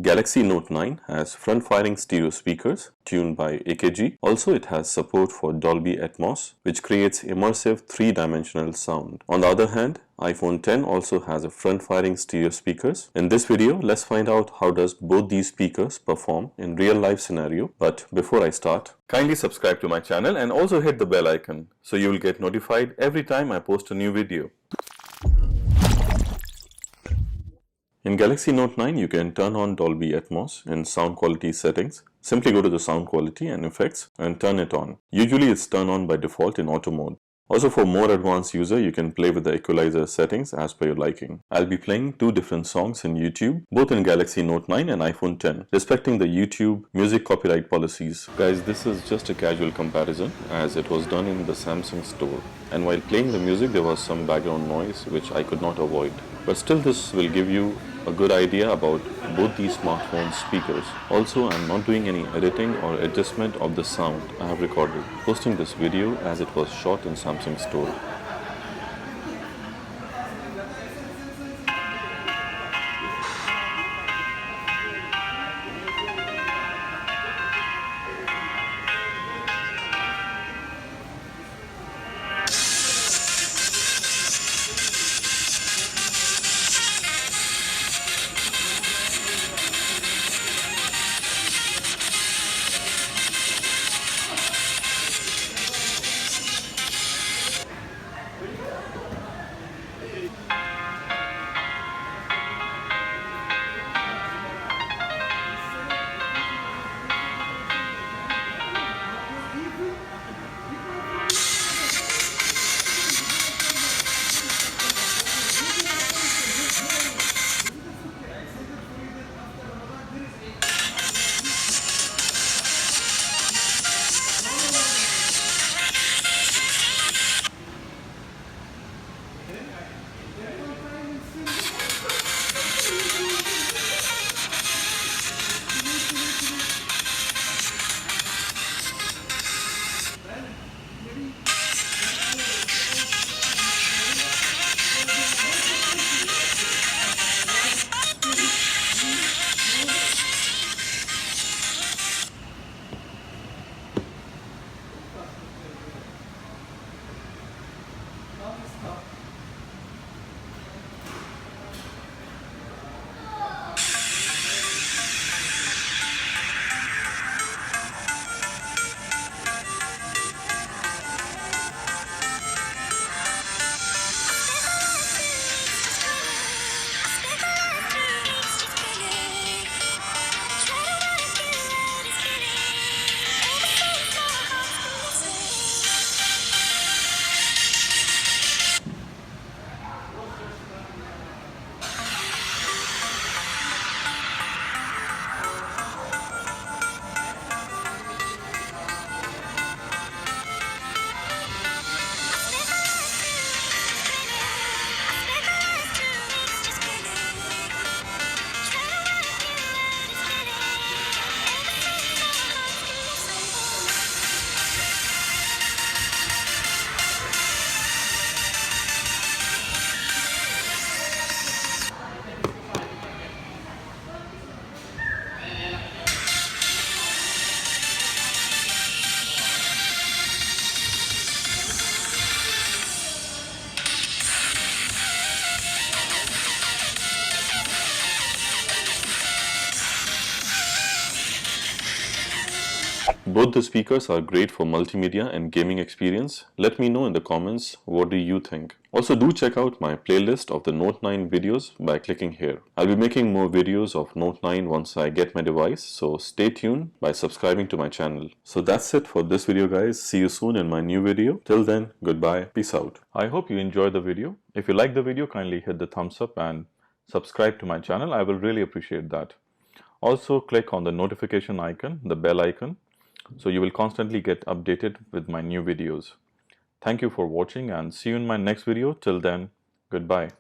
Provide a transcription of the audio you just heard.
Galaxy Note 9 has front-firing stereo speakers tuned by AKG. Also, it has support for Dolby Atmos, which creates immersive three-dimensional sound. On the other hand, iPhone X also has a front-firing stereo speakers. In this video, let's find out how does both these speakers perform in real-life scenario. But before I start, kindly subscribe to my channel and also hit the bell icon so you will get notified every time I post a new video. In Galaxy Note 9, you can turn on Dolby Atmos in sound quality settings. Simply go to the sound quality and effects and turn it on. Usually it's turned on by default in auto mode. Also, for more advanced user, you can play with the equalizer settings as per your liking. I'll be playing two different songs in YouTube, both in Galaxy Note 9 and iPhone X, respecting the YouTube music copyright policies. Guys, this is just a casual comparison as it was done in the Samsung store. And while playing the music, there was some background noise which I could not avoid. But still, this will give you a good idea about both these smartphone speakers. Also, I'm not doing any editing or adjustment of the sound I have recorded, posting this video as it was shot in Samsung store. Both the speakers are great for multimedia and gaming experience. Let me know in the comments what do you think. Also, do check out my playlist of the Note 9 videos by clicking here. I'll be making more videos of Note 9 once I get my device, so stay tuned by subscribing to my channel. So that's it for this video, guys. See you soon in my new video. Till then, goodbye. Peace out. I hope you enjoyed the video. If you like the video, kindly hit the thumbs up and subscribe to my channel. I will really appreciate that. Also, click on the notification icon, the bell icon, so you will constantly get updated with my new videos. Thank you for watching and see you in my next video. Till then, goodbye.